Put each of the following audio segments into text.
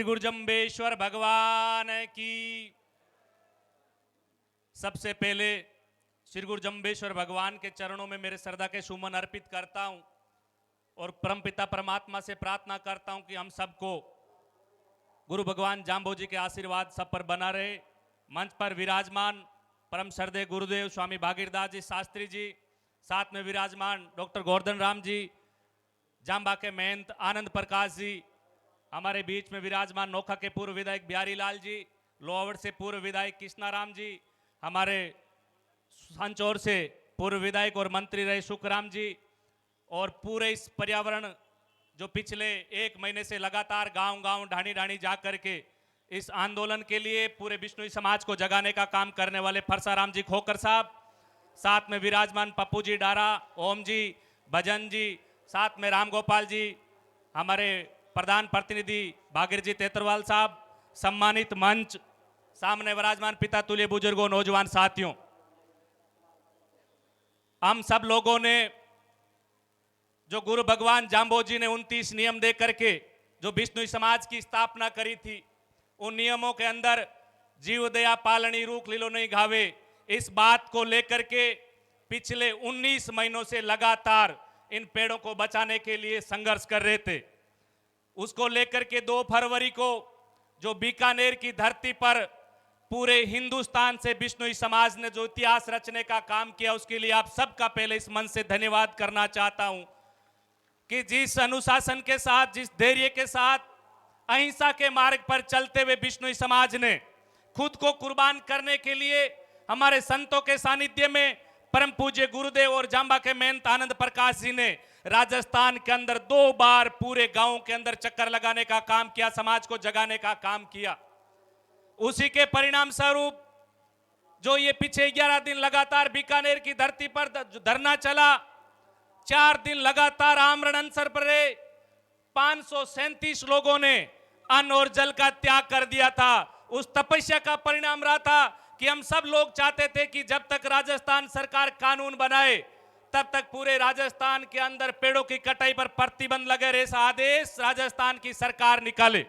गुरुजम्बेश्वर भगवान की। सबसे पहले श्री गुरुजम्बेश्वर भगवान के चरणों में मेरे श्रद्धा के सुमन अर्पित करता हूं और परमपिता परमात्मा से प्रार्थना करता हूं कि हम सबको गुरु भगवान जाम्बोजी के आशीर्वाद सब पर बना रहे। मंच पर विराजमान परम श्रद्धेय गुरुदेव स्वामी भागीरदास जी शास्त्री जी, साथ में विराजमान डॉक्टर गोवर्धन राम जी, जाम्बा के महंत आनंद प्रकाश जी, हमारे बीच में विराजमान नोखा के पूर्व विधायक बिहारी लाल जी, लोहावड़ से पूर्व विधायक कृष्णाराम जी, हमारे सांचौर से पूर्व विधायक और मंत्री रहे सुखराम जी, और पूरे इस पर्यावरण जो पिछले एक महीने से लगातार गांव-गांव ढाणी-ढाणी जा करके इस आंदोलन के लिए पूरे बिश्नोई समाज को जगाने का काम करने वाले फरसाराम जी खोकर साहब, साथ में विराजमान पप्पू जी डारा, ओम जी, भजन जी, साथ में राम गोपाल जी, हमारे प्रधान प्रतिनिधि भागीर जी तेतरवाल साहब, सम्मानित मंच, सामने विराजमान पिता तुल्य बुजुर्गों, नौजवान साथियों, हम सब लोगों ने जो गुरु भगवान जाम्बोजी ने 29 नियम दे करके जो बिश्नोई समाज की स्थापना करी थी, उन नियमों के अंदर जीव दया पालनी रूख लीलो नहीं घावे, इस बात को लेकर के पिछले 19 महीनों से लगातार इन पेड़ों को बचाने के लिए संघर्ष कर रहे थे। उसको लेकर के 2 फरवरी को जो बीकानेर की धरती पर पूरे हिंदुस्तान से बिश्नोई समाज ने जो इतिहास रचने का काम किया, उसके लिए आप सबका पहले इस मन से धन्यवाद करना चाहता हूं कि जिस अनुशासन के साथ, जिस धैर्य के साथ अहिंसा के मार्ग पर चलते हुए बिश्नोई समाज ने खुद को कुर्बान करने के लिए हमारे संतों के सानिध्य में परम पूज्य गुरुदेव और जाम्बा के महंत आनंद प्रकाश जी ने राजस्थान के अंदर 2 बार पूरे गांव के अंदर चक्कर लगाने का काम किया, समाज को जगाने का काम किया। उसी के परिणाम स्वरूप जो ये पीछे 11 दिन लगातार बीकानेर की धरती पर धरना चला, 4 दिन लगातार आमरण अनशन पर रहे, 537 लोगों ने अन्न और जल का त्याग कर दिया था। उस तपस्या का परिणाम रहा था कि हम सब लोग चाहते थे कि जब तक राजस्थान सरकार कानून बनाए तब तक पूरे राजस्थान के अंदर पेड़ों की कटाई पर प्रतिबंध लगे रहे। ऐसा आदेश राजस्थान की सरकार निकाले।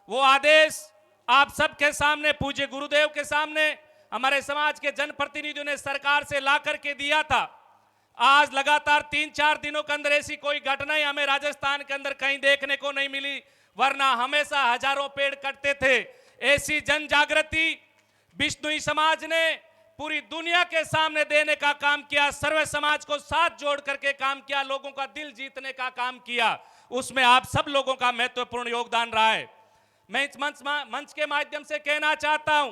वो आदेश आप सबके सामने, पूज्य गुरुदेव के सामने, हमारे समाज के जनप्रतिनिधियों ने सरकार से ला करके दिया था। आज लगातार 3-4 दिनों के अंदर ऐसी कोई घटनाएं हमें राजस्थान के अंदर कहीं देखने को नहीं मिली, वरना हमेशा हजारों पेड़ कटते थे। ऐसी जन जागृति बिश्नोई समाज ने पूरी दुनिया के सामने देने का काम किया, सर्व समाज को साथ जोड़ करके काम किया, लोगों का दिल जीतने का काम किया। उसमें आप सब लोगों का महत्वपूर्ण योगदान रहा है। मैं इस मंच के माध्यम से कहना चाहता हूं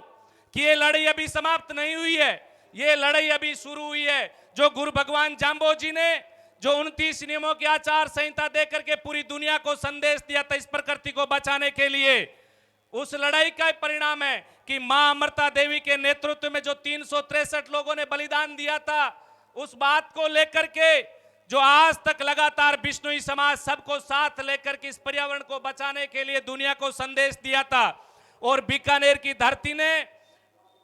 कि ये लड़ाई अभी समाप्त नहीं हुई है, ये लड़ाई अभी शुरू हुई है। जो गुरु भगवान जाम्बोजी ने जो 29 नियमों की आचार संहिता देकर के पूरी दुनिया को संदेश दिया था इस प्रकृति को बचाने के लिए, उस लड़ाई का परिणाम है कि मां अमृता देवी के नेतृत्व में जो 363 लोगों ने बलिदान दिया था, उस बात को लेकर के जो आज तक लगातार बिश्नोई समाज सबको साथ लेकर के इस पर्यावरण को बचाने के लिए दुनिया को संदेश दिया था। और बीकानेर की धरती ने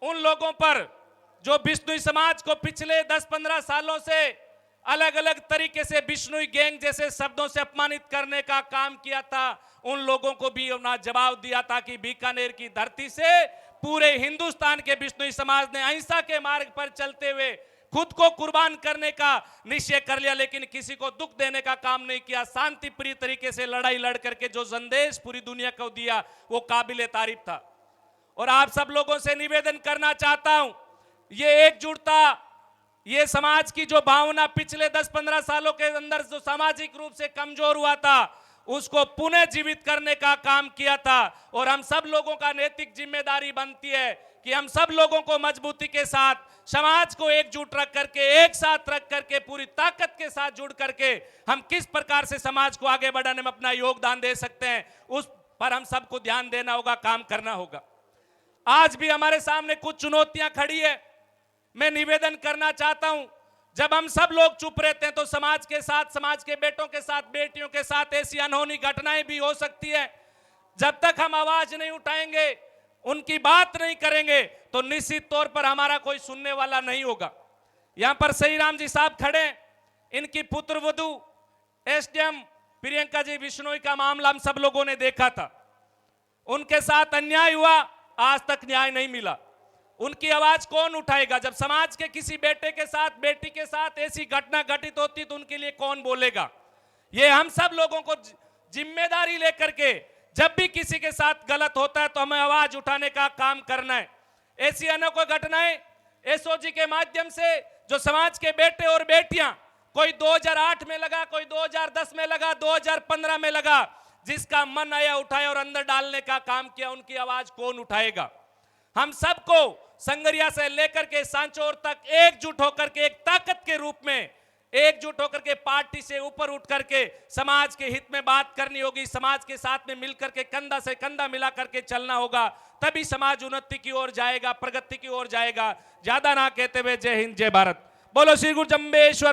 उन लोगों पर जो बिश्नोई समाज को पिछले 10-15 सालों से अलग अलग तरीके से बिश्नोई गैंग जैसे शब्दों से अपमानित करने का काम किया था, उन लोगों को भी अपना जवाब दिया था कि बीकानेर की धरती से पूरे हिंदुस्तान के बिश्नोई समाज ने अहिंसा के मार्ग पर चलते हुए खुद को कुर्बान करने का निश्चय कर लिया, लेकिन किसी को दुख देने का काम नहीं किया। शांति प्रिय तरीके से लड़ाई लड़ करके जो संदेश पूरी दुनिया को दिया वो काबिले तारीफ था। और आप सब लोगों से निवेदन करना चाहता हूं, ये एकजुटता, ये समाज की जो भावना पिछले 10-15 सालों के अंदर जो सामाजिक रूप से कमजोर हुआ था, उसको पुनः जीवित करने का काम किया था। और हम सब लोगों का नैतिक जिम्मेदारी बनती है कि हम सब लोगों को मजबूती के साथ समाज को एकजुट रख करके, एक साथ रख करके, पूरी ताकत के साथ जुड़ करके हम किस प्रकार से समाज को आगे बढ़ाने में अपना योगदान दे सकते हैं, उस पर हम सबको ध्यान देना होगा, काम करना होगा। आज भी हमारे सामने कुछ चुनौतियां खड़ी है। मैं निवेदन करना चाहता हूं, जब हम सब लोग चुप रहते हैं तो समाज के साथ, समाज के बेटों के साथ, बेटियों के साथ ऐसी अनहोनी घटनाएं भी हो सकती है। जब तक हम आवाज नहीं उठाएंगे, उनकी बात नहीं करेंगे, तो निश्चित तौर पर हमारा कोई सुनने वाला नहीं होगा। यहां पर सही राम जी साहब खड़े, इनकी पुत्रवधू एसडीएम प्रियंका जी बिश्नोई का मामला हम सब लोगों ने देखा था। उनके साथ अन्याय हुआ, आज तक न्याय नहीं मिला। उनकी आवाज कौन उठाएगा? जब समाज के किसी बेटे के साथ, बेटी के साथ ऐसी घटना घटित होती तो उनके लिए कौन बोलेगा? ये हम सब लोगों को जिम्मेदारी लेकर के जब भी किसी के साथ गलत होता है तो हमें आवाज उठाने का काम करना है। ऐसी अनोखी घटनाएं एसओजी के माध्यम से जो समाज के बेटे और बेटियां, कोई 2008 में लगा, कोई 2010 में लगा, 2015 में लगा, जिसका मन आया उठाया और अंदर डालने का काम किया, उनकी आवाज कौन उठाएगा? हम सबको संगरिया से लेकर के सांचौर तक एकजुट होकर के एक ताकत के रूप में एकजुट होकर के पार्टी से ऊपर उठ करके समाज के हित में बात करनी होगी। समाज के साथ में मिलकर के कंधा से कंधा मिला करके चलना होगा, तभी समाज उन्नति की ओर जाएगा, प्रगति की ओर जाएगा। ज्यादा ना कहते हुए जय हिंद, जय भारत। बोलो श्री गुरु जम्बेश्वर